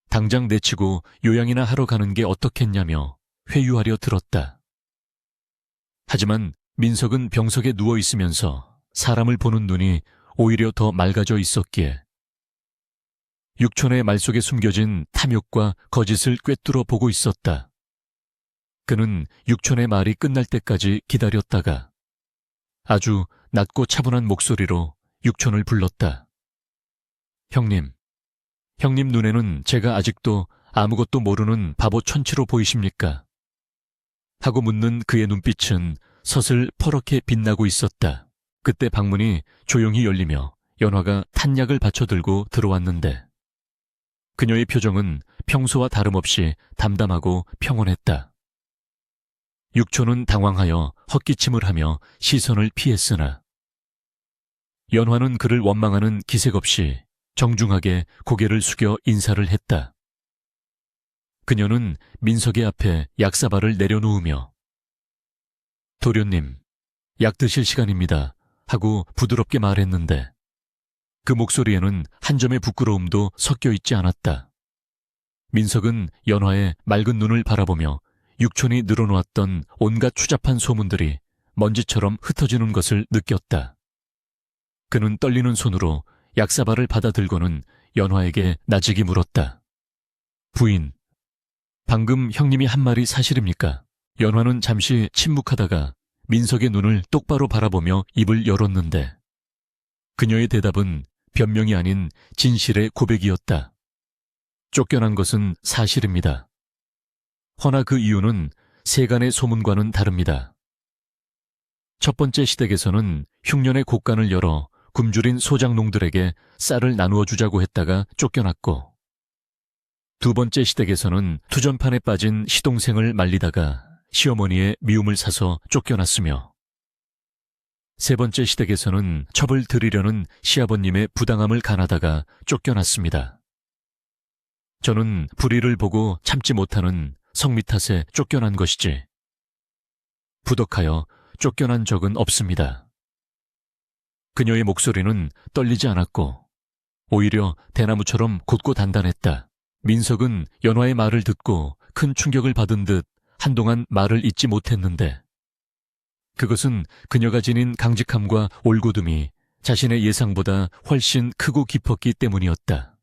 당장 내치고 요양이나 하러 가는 게 어떻겠냐며 회유하려 들었다. 하지만 민석은 병석에 누워있으면서 사람을 보는 눈이 오히려 더 맑아져 있었기에 육촌의 말 속에 숨겨진 탐욕과 거짓을 꿰뚫어 보고 있었다. 그는 육촌의 말이 끝날 때까지 기다렸다가 아주 낮고 차분한 목소리로 육촌을 불렀다. 형님 눈에는 제가 아직도 아무것도 모르는 바보 천치로 보이십니까? 하고 묻는 그의 눈빛은 서슬 퍼렇게 빛나고 있었다. 그때 방문이 조용히 열리며 연화가 탄약을 받쳐들고 들어왔는데 그녀의 표정은 평소와 다름없이 담담하고 평온했다. 육촌은 당황하여 헛기침을 하며 시선을 피했으나 연화는 그를 원망하는 기색 없이 정중하게 고개를 숙여 인사를 했다. 그녀는 민석의 앞에 약사발을 내려놓으며 도련님, 약 드실 시간입니다. 하고 부드럽게 말했는데 그 목소리에는 한 점의 부끄러움도 섞여 있지 않았다. 민석은 연화의 맑은 눈을 바라보며 육촌이 늘어놓았던 온갖 추잡한 소문들이 먼지처럼 흩어지는 것을 느꼈다. 그는 떨리는 손으로 약사발을 받아들고는 연화에게 나직이 물었다. 부인, 방금 형님이 한 말이 사실입니까? 연화는 잠시 침묵하다가 민석의 눈을 똑바로 바라보며 입을 열었는데 그녀의 대답은 변명이 아닌 진실의 고백이었다. 쫓겨난 것은 사실입니다. 허나 그 이유는 세간의 소문과는 다릅니다. 첫 번째 시댁에서는 흉년의 곡간을 열어 굶주린 소장농들에게 쌀을 나누어 주자고 했다가 쫓겨났고 두 번째 시댁에서는 투전판에 빠진 시동생을 말리다가 시어머니의 미움을 사서 쫓겨났으며 세 번째 시댁에서는 첩을 들이려는 시아버님의 부당함을 간하다가 쫓겨났습니다. 저는 불의를 보고 참지 못하는 성미 탓에 쫓겨난 것이지 부덕하여 쫓겨난 적은 없습니다. 그녀의 목소리는 떨리지 않았고 오히려 대나무처럼 곧고 단단했다. 민석은 연화의 말을 듣고 큰 충격을 받은 듯 한동안 말을 잇지 못했는데 그것은 그녀가 지닌 강직함과 올곧음이 자신의 예상보다 훨씬 크고 깊었기 때문이었다.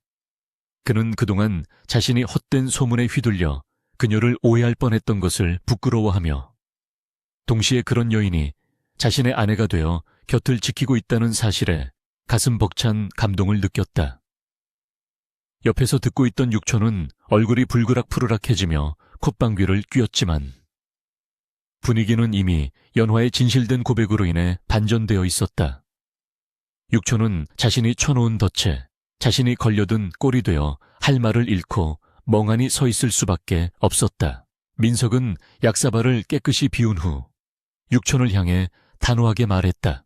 그는 그동안 자신이 헛된 소문에 휘둘려 그녀를 오해할 뻔했던 것을 부끄러워하며 동시에 그런 여인이 자신의 아내가 되어 곁을 지키고 있다는 사실에 가슴 벅찬 감동을 느꼈다. 옆에서 듣고 있던 육촌은 얼굴이 불그락푸르락해지며 콧방귀를 뀌었지만 분위기는 이미 연화의 진실된 고백으로 인해 반전되어 있었다. 육촌은 자신이 쳐놓은 덫에 자신이 걸려든 꼴이 되어 할 말을 잃고 멍하니 서 있을 수밖에 없었다. 민석은 약사발을 깨끗이 비운 후 육촌을 향해 단호하게 말했다.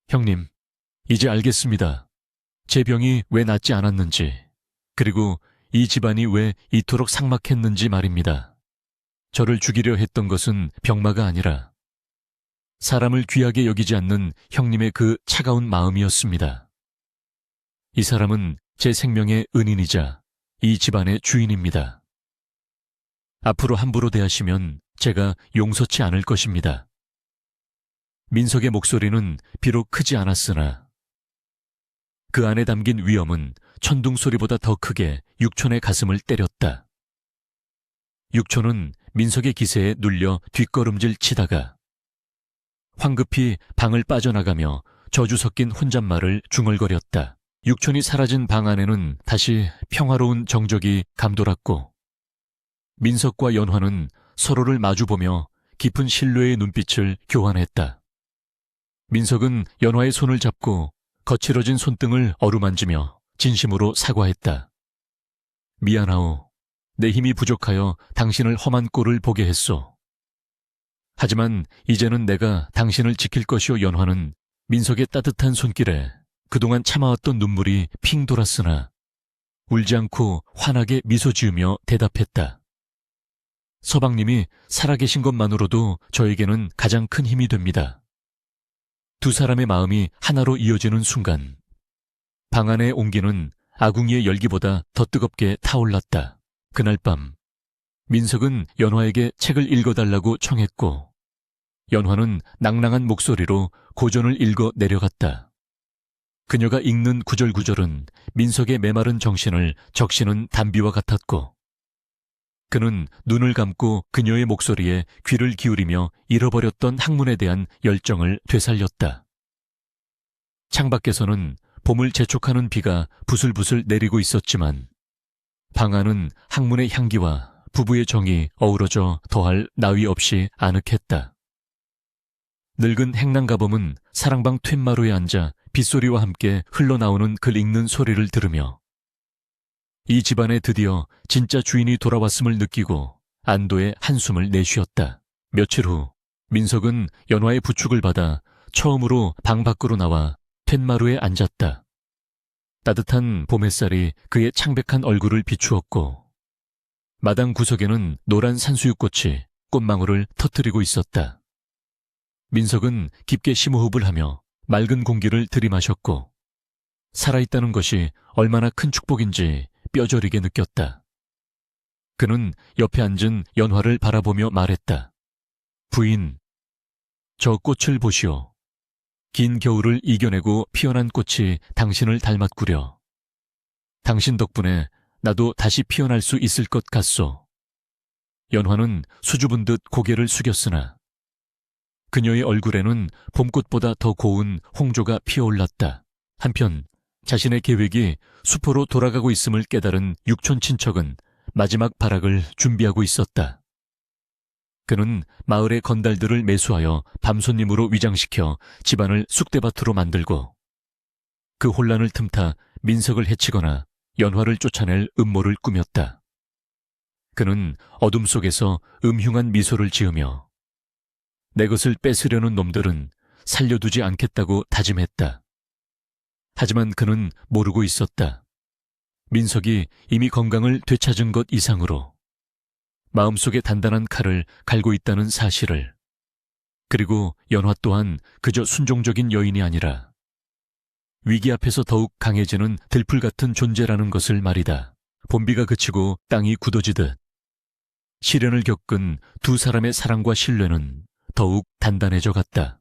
형님, 이제 알겠습니다. 제 병이 왜 낫지 않았는지, 그리고 이 집안이 왜 이토록 삭막했는지 말입니다. 저를 죽이려 했던 것은 병마가 아니라 사람을 귀하게 여기지 않는 형님의 그 차가운 마음이었습니다. 이 사람은 제 생명의 은인이자 이 집안의 주인입니다. 앞으로 함부로 대하시면 제가 용서치 않을 것입니다. 민석의 목소리는 비록 크지 않았으나 그 안에 담긴 위엄은 천둥 소리보다 더 크게 육촌의 가슴을 때렸다. 육촌은 민석의 기세에 눌려 뒷걸음질 치다가 황급히 방을 빠져나가며 저주 섞인 혼잣말을 중얼거렸다. 육촌이 사라진 방 안에는 다시 평화로운 정적이 감돌았고 민석과 연화는 서로를 마주보며 깊은 신뢰의 눈빛을 교환했다. 민석은 연화의 손을 잡고 거칠어진 손등을 어루만지며 진심으로 사과했다. 미안하오. 내 힘이 부족하여 당신을 험한 꼴을 보게 했소. 하지만 이제는 내가 당신을 지킬 것이오. 연화는 민석의 따뜻한 손길에 그동안 참아왔던 눈물이 핑 돌았으나 울지 않고 환하게 미소 지으며 대답했다. 서방님이 살아계신 것만으로도 저에게는 가장 큰 힘이 됩니다. 두 사람의 마음이 하나로 이어지는 순간 방 안의 온기는 아궁이의 열기보다 더 뜨겁게 타올랐다. 그날 밤 민석은 연화에게 책을 읽어달라고 청했고 연화는 낭랑한 목소리로 고전을 읽어 내려갔다. 그녀가 읽는 구절구절은 민석의 메마른 정신을 적시는 단비와 같았고 그는 눈을 감고 그녀의 목소리에 귀를 기울이며 잃어버렸던 학문에 대한 열정을 되살렸다. 창밖에서는 봄을 재촉하는 비가 부슬부슬 내리고 있었지만 방 안은 학문의 향기와 부부의 정이 어우러져 더할 나위 없이 아늑했다. 늙은 행랑가범은 사랑방 툇마루에 앉아 빗소리와 함께 흘러나오는 글 읽는 소리를 들으며 이 집안에 드디어 진짜 주인이 돌아왔음을 느끼고 안도의 한숨을 내쉬었다. 며칠 후 민석은 연화의 부축을 받아 처음으로 방 밖으로 나와 툇마루에 앉았다. 따뜻한 봄 햇살이 그의 창백한 얼굴을 비추었고 마당 구석에는 노란 산수유꽃이 꽃망울을 터뜨리고 있었다. 민석은 깊게 심호흡을 하며 맑은 공기를 들이마셨고 살아있다는 것이 얼마나 큰 축복인지 뼈저리게 느꼈다. 그는 옆에 앉은 연화를 바라보며 말했다. 부인, 저 꽃을 보시오. 긴 겨울을 이겨내고 피어난 꽃이 당신을 닮았구려. 당신 덕분에 나도 다시 피어날 수 있을 것 같소. 연화는 수줍은 듯 고개를 숙였으나 그녀의 얼굴에는 봄꽃보다 더 고운 홍조가 피어올랐다. 한편 자신의 계획이 수포로 돌아가고 있음을 깨달은 육촌 친척은 마지막 발악을 준비하고 있었다. 그는 마을의 건달들을 매수하여 밤손님으로 위장시켜 집안을 쑥대밭으로 만들고 그 혼란을 틈타 민석을 해치거나 연화를 쫓아낼 음모를 꾸몄다. 그는 어둠 속에서 음흉한 미소를 지으며 내 것을 뺏으려는 놈들은 살려두지 않겠다고 다짐했다. 하지만 그는 모르고 있었다. 민석이 이미 건강을 되찾은 것 이상으로 마음속에 단단한 칼을 갈고 있다는 사실을, 그리고 연화 또한 그저 순종적인 여인이 아니라 위기 앞에서 더욱 강해지는 들풀 같은 존재라는 것을 말이다. 봄비가 그치고 땅이 굳어지듯 시련을 겪은 두 사람의 사랑과 신뢰는 더욱 단단해져 갔다.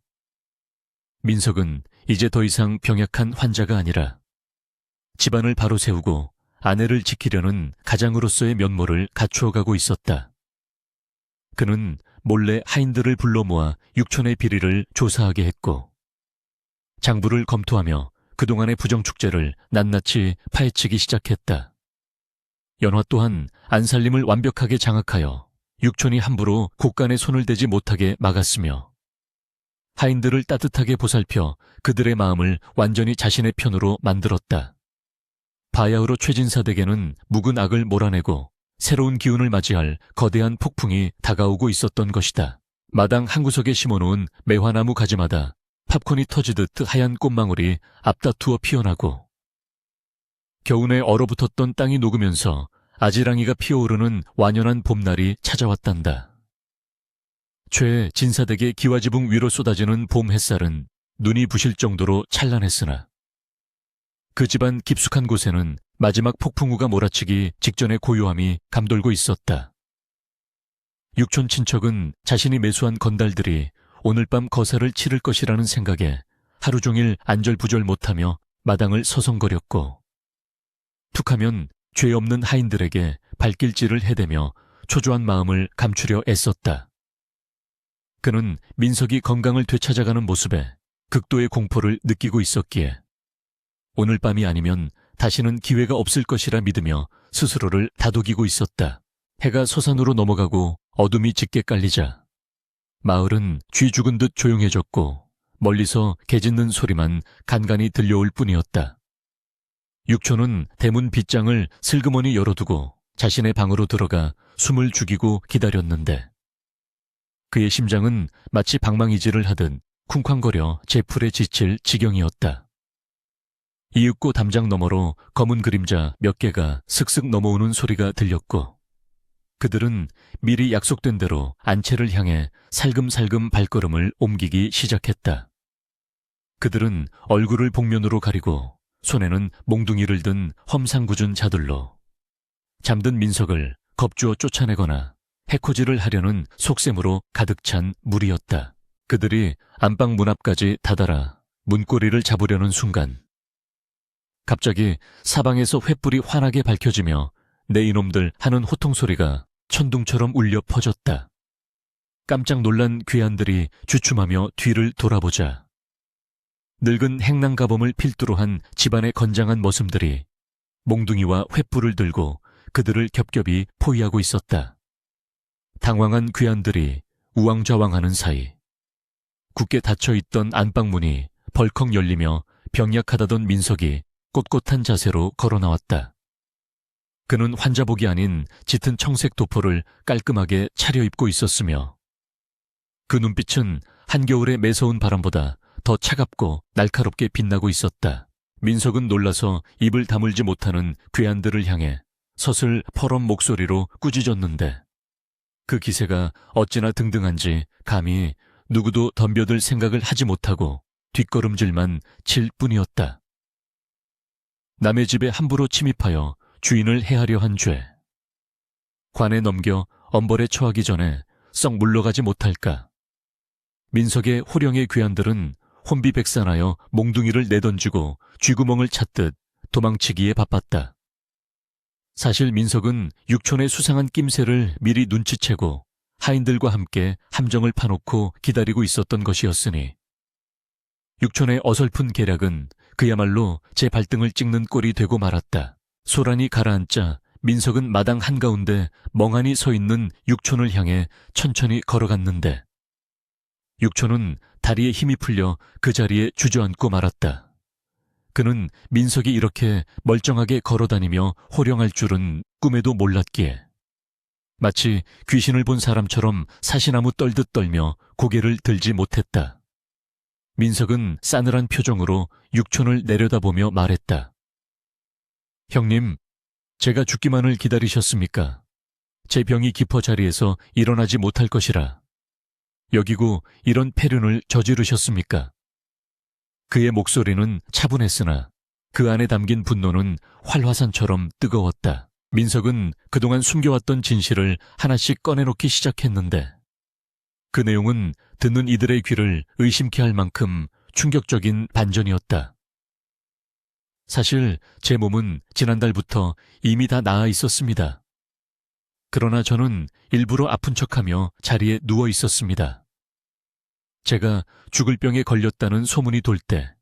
민석은 이제 더 이상 병약한 환자가 아니라 집안을 바로 세우고 아내를 지키려는 가장으로서의 면모를 갖추어가고 있었다. 그는 몰래 하인들을 불러 모아 육촌의 비리를 조사하게 했고 장부를 검토하며 그동안의 부정축제를 낱낱이 파헤치기 시작했다. 연화 또한 안살림을 완벽하게 장악하여 육촌이 함부로 곳간에 손을 대지 못하게 막았으며 하인들을 따뜻하게 보살펴 그들의 마음을 완전히 자신의 편으로 만들었다. 바야흐로 최진사 댁에는 묵은 악을 몰아내고 새로운 기운을 맞이할 거대한 폭풍이 다가오고 있었던 것이다. 마당 한 구석에 심어놓은 매화나무 가지마다 팝콘이 터지듯 하얀 꽃망울이 앞다투어 피어나고 겨우내 얼어붙었던 땅이 녹으면서 아지랑이가 피어오르는 완연한 봄날이 찾아왔단다. 최 진사댁의 기와지붕 위로 쏟아지는 봄 햇살은 눈이 부실 정도로 찬란했으나 그 집안 깊숙한 곳에는 마지막 폭풍우가 몰아치기 직전의 고요함이 감돌고 있었다. 육촌 친척은 자신이 매수한 건달들이 오늘 밤 거사를 치를 것이라는 생각에 하루 종일 안절부절 못하며 마당을 서성거렸고 툭하면 죄 없는 하인들에게 발길질을 해대며 초조한 마음을 감추려 애썼다. 그는 민석이 건강을 되찾아가는 모습에 극도의 공포를 느끼고 있었기에 오늘 밤이 아니면 다시는 기회가 없을 것이라 믿으며 스스로를 다독이고 있었다. 해가 서산으로 넘어가고 어둠이 짙게 깔리자 마을은 쥐 죽은 듯 조용해졌고 멀리서 개 짖는 소리만 간간히 들려올 뿐이었다. 육촌은 대문 빗장을 슬그머니 열어두고 자신의 방으로 들어가 숨을 죽이고 기다렸는데 그의 심장은 마치 방망이질을 하듯 쿵쾅거려 제풀에 지칠 지경이었다. 이윽고 담장 너머로 검은 그림자 몇 개가 슥슥 넘어오는 소리가 들렸고 그들은 미리 약속된 대로 안채를 향해 살금살금 발걸음을 옮기기 시작했다. 그들은 얼굴을 복면으로 가리고 손에는 몽둥이를 든 험상궂은 자들로 잠든 민석을 겁주어 쫓아내거나 해코지를 하려는 속셈으로 가득 찬 무리였다. 그들이 안방 문 앞까지 다다라 문고리를 잡으려는 순간 갑자기 사방에서 횃불이 환하게 밝혀지며 내 이놈들 하는 호통소리가 천둥처럼 울려 퍼졌다. 깜짝 놀란 괴한들이 주춤하며 뒤를 돌아보자 늙은 행랑가범을 필두로 한 집안의 건장한 머슴들이 몽둥이와 횃불을 들고 그들을 겹겹이 포위하고 있었다. 당황한 괴한들이 우왕좌왕하는 사이 굳게 닫혀있던 안방문이 벌컥 열리며 병약하다던 민석이 꼿꼿한 자세로 걸어나왔다. 그는 환자복이 아닌 짙은 청색 도포를 깔끔하게 차려입고 있었으며 그 눈빛은 한겨울의 매서운 바람보다 더 차갑고 날카롭게 빛나고 있었다. 민석은 놀라서 입을 다물지 못하는 괴한들을 향해 서슬 퍼런 목소리로 꾸짖었는데 그 기세가 어찌나 등등한지 감히 누구도 덤벼들 생각을 하지 못하고 뒷걸음질만 칠 뿐이었다. 남의 집에 함부로 침입하여 주인을 해하려 한 죄. 관에 넘겨 엄벌에 처하기 전에 썩 물러가지 못할까. 민석의 호령의 괴한들은 혼비백산하여 몽둥이를 내던지고 쥐구멍을 찾듯 도망치기에 바빴다. 사실 민석은 육촌의 수상한 낌새를 미리 눈치채고 하인들과 함께 함정을 파놓고 기다리고 있었던 것이었으니 육촌의 어설픈 계략은 그야말로 제 발등을 찍는 꼴이 되고 말았다. 소란이 가라앉자 민석은 마당 한가운데 멍하니 서 있는 육촌을 향해 천천히 걸어갔는데 육촌은 다리에 힘이 풀려 그 자리에 주저앉고 말았다. 그는 민석이 이렇게 멀쩡하게 걸어다니며 호령할 줄은 꿈에도 몰랐기에 마치 귀신을 본 사람처럼 사시나무 떨듯 떨며 고개를 들지 못했다. 민석은 싸늘한 표정으로 육촌을 내려다보며 말했다. 형님, 제가 죽기만을 기다리셨습니까? 제 병이 깊어 자리에서 일어나지 못할 것이라. 여기고 이런 패륜을 저지르셨습니까? 그의 목소리는 차분했으나 그 안에 담긴 분노는 활화산처럼 뜨거웠다. 민석은 그동안 숨겨왔던 진실을 하나씩 꺼내놓기 시작했는데 그 내용은 듣는 이들의 귀를 의심케 할 만큼 충격적인 반전이었다. 사실 제 몸은 지난달부터 이미 다 나아 있었습니다. 그러나 저는 일부러 아픈 척하며 자리에 누워 있었습니다. 제가 죽을 병에 걸렸다는 소문이 돌 때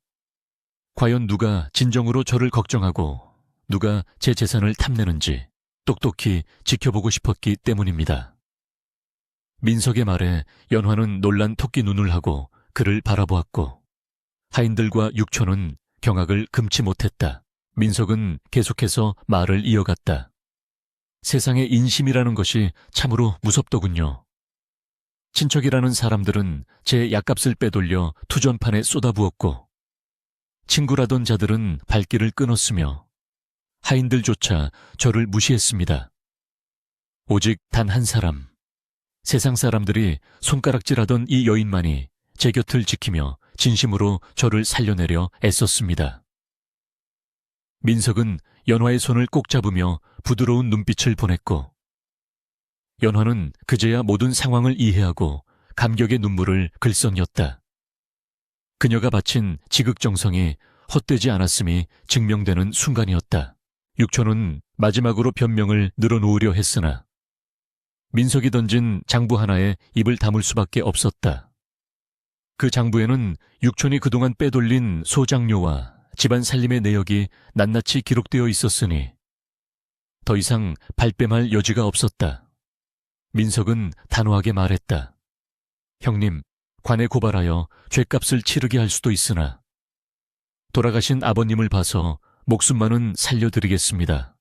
과연 누가 진정으로 저를 걱정하고 누가 제 재산을 탐내는지 똑똑히 지켜보고 싶었기 때문입니다. 민석의 말에 연화는 놀란 토끼 눈을 하고 그를 바라보았고 하인들과 육촌은 경악을 금치 못했다. 민석은 계속해서 말을 이어갔다. 세상에 인심이라는 것이 참으로 무섭더군요. 친척이라는 사람들은 제 약값을 빼돌려 투전판에 쏟아부었고 친구라던 자들은 발길을 끊었으며 하인들조차 저를 무시했습니다. 오직 단 한 사람, 세상 사람들이 손가락질하던 이 여인만이 제 곁을 지키며 진심으로 저를 살려내려 애썼습니다. 민석은 연화의 손을 꼭 잡으며 부드러운 눈빛을 보냈고 연화는 그제야 모든 상황을 이해하고 감격의 눈물을 글썽였다. 그녀가 바친 지극정성이 헛되지 않았음이 증명되는 순간이었다. 육촌은 마지막으로 변명을 늘어놓으려 했으나 민석이 던진 장부 하나에 입을 다물 수밖에 없었다. 그 장부에는 육촌이 그동안 빼돌린 소장료와 집안 살림의 내역이 낱낱이 기록되어 있었으니 더 이상 발뺌할 여지가 없었다. 민석은 단호하게 말했다. 형님, 관에 고발하여 죗값을 치르게 할 수도 있으나 돌아가신 아버님을 봐서 목숨만은 살려드리겠습니다.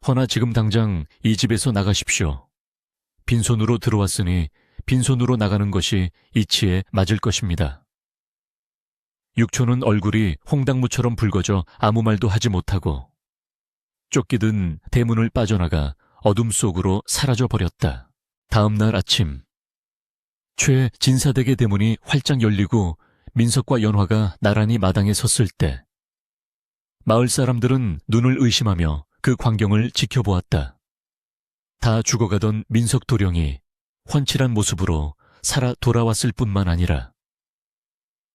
허나 지금 당장 이 집에서 나가십시오. 빈손으로 들어왔으니 빈손으로 나가는 것이 이치에 맞을 것입니다. 육촌은 얼굴이 홍당무처럼 붉어져 아무 말도 하지 못하고 쫓기든 대문을 빠져나가 어둠 속으로 사라져버렸다. 다음 날 아침 최 진사댁의 대문이 활짝 열리고 민석과 연화가 나란히 마당에 섰을 때 마을 사람들은 눈을 의심하며 그 광경을 지켜보았다. 다 죽어가던 민석 도령이 훤칠한 모습으로 살아 돌아왔을 뿐만 아니라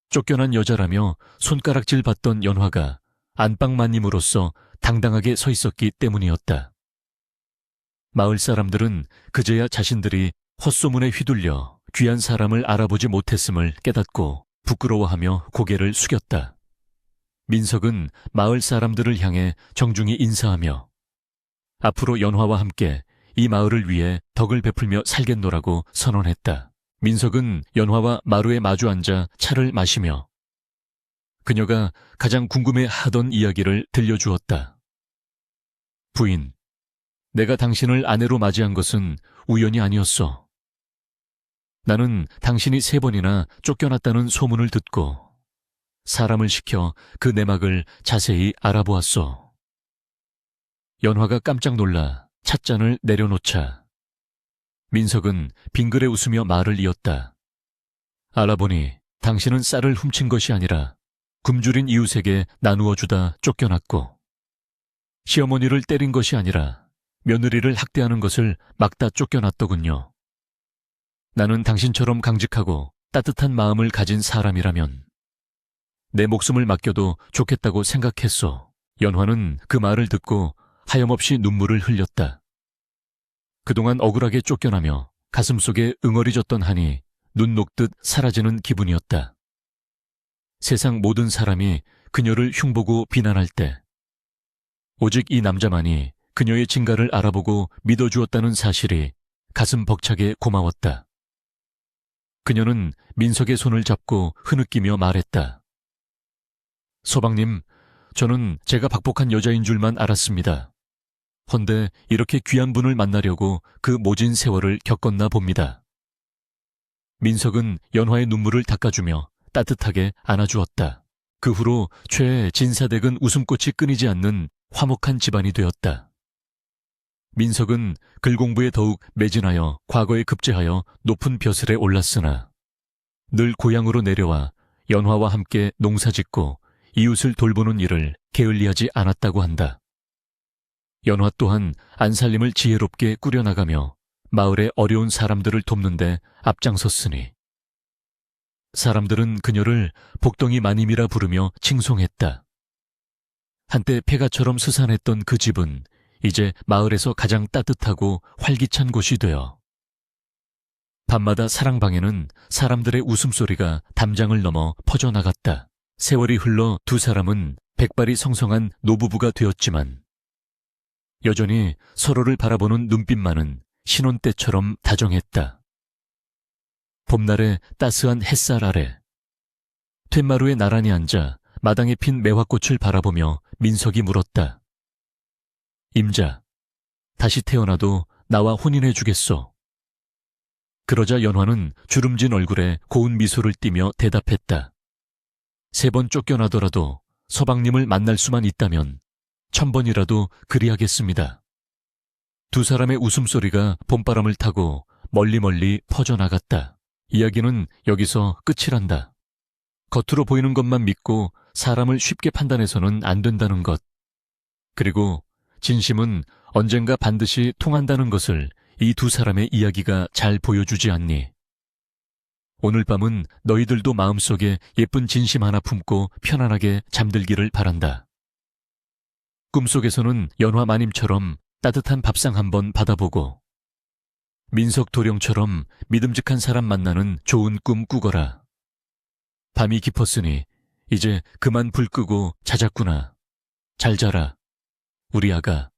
쫓겨난 여자라며 손가락질 받던 연화가 안방마님으로서 당당하게 서 있었기 때문이었다. 마을 사람들은 그제야 자신들이 헛소문에 휘둘려 귀한 사람을 알아보지 못했음을 깨닫고 부끄러워하며 고개를 숙였다. 민석은 마을 사람들을 향해 정중히 인사하며 앞으로 연화와 함께 이 마을을 위해 덕을 베풀며 살겠노라고 선언했다. 민석은 연화와 마루에 마주 앉아 차를 마시며 그녀가 가장 궁금해하던 이야기를 들려주었다. 부인, 내가 당신을 아내로 맞이한 것은 우연이 아니었어. 나는 당신이 3번이나 쫓겨났다는 소문을 듣고 사람을 시켜 그 내막을 자세히 알아보았어. 연화가 깜짝 놀라 찻잔을 내려놓자 민석은 빙그레 웃으며 말을 이었다. 알아보니 당신은 쌀을 훔친 것이 아니라 굶주린 이웃에게 나누어 주다 쫓겨났고 시어머니를 때린 것이 아니라 며느리를 학대하는 것을 막다 쫓겨났더군요. 나는 당신처럼 강직하고 따뜻한 마음을 가진 사람이라면 내 목숨을 맡겨도 좋겠다고 생각했소. 연화는 그 말을 듣고 하염없이 눈물을 흘렸다. 그동안 억울하게 쫓겨나며 가슴속에 응어리졌던 한이 눈 녹듯 사라지는 기분이었다. 세상 모든 사람이 그녀를 흉보고 비난할 때 오직 이 남자만이 그녀의 진가를 알아보고 믿어주었다는 사실이 가슴 벅차게 고마웠다. 그녀는 민석의 손을 잡고 흐느끼며 말했다. 서방님, 저는 제가 박복한 여자인 줄만 알았습니다. 헌데 이렇게 귀한 분을 만나려고 그 모진 세월을 겪었나 봅니다. 민석은 연화의 눈물을 닦아주며 따뜻하게 안아주었다. 그 후로 최 진사댁은 웃음꽃이 끊이지 않는 화목한 집안이 되었다. 민석은 글 공부에 더욱 매진하여 과거에 급제하여 높은 벼슬에 올랐으나 늘 고향으로 내려와 연화와 함께 농사짓고 이웃을 돌보는 일을 게을리하지 않았다고 한다. 연화 또한 안살림을 지혜롭게 꾸려나가며 마을의 어려운 사람들을 돕는 데 앞장섰으니 사람들은 그녀를 복덩이 마님이라 부르며 칭송했다. 한때 폐가처럼 스산했던 그 집은 이제 마을에서 가장 따뜻하고 활기찬 곳이 되어 밤마다 사랑방에는 사람들의 웃음소리가 담장을 넘어 퍼져나갔다. 세월이 흘러 두 사람은 백발이 성성한 노부부가 되었지만 여전히 서로를 바라보는 눈빛만은 신혼 때처럼 다정했다. 봄날의 따스한 햇살 아래 툇마루에 나란히 앉아 마당에 핀 매화꽃을 바라보며 민석이 물었다. 임자, 다시 태어나도 나와 혼인해 주겠소. 그러자 연화는 주름진 얼굴에 고운 미소를 띠며 대답했다. 3번 쫓겨나더라도 서방님을 만날 수만 있다면 1000번이라도 그리하겠습니다. 두 사람의 웃음소리가 봄바람을 타고 멀리 퍼져나갔다. 이야기는 여기서 끝이란다. 겉으로 보이는 것만 믿고 사람을 쉽게 판단해서는 안 된다는 것. 그리고 진심은 언젠가 반드시 통한다는 것을 이 두 사람의 이야기가 잘 보여주지 않니? 오늘 밤은 너희들도 마음속에 예쁜 진심 하나 품고 편안하게 잠들기를 바란다. 꿈속에서는 연화 마님처럼 따뜻한 밥상 한번 받아보고 민석 도령처럼 믿음직한 사람 만나는 좋은 꿈 꾸거라. 밤이 깊었으니 이제 그만 불 끄고 자자꾸나. 잘 자라, 우리 아가.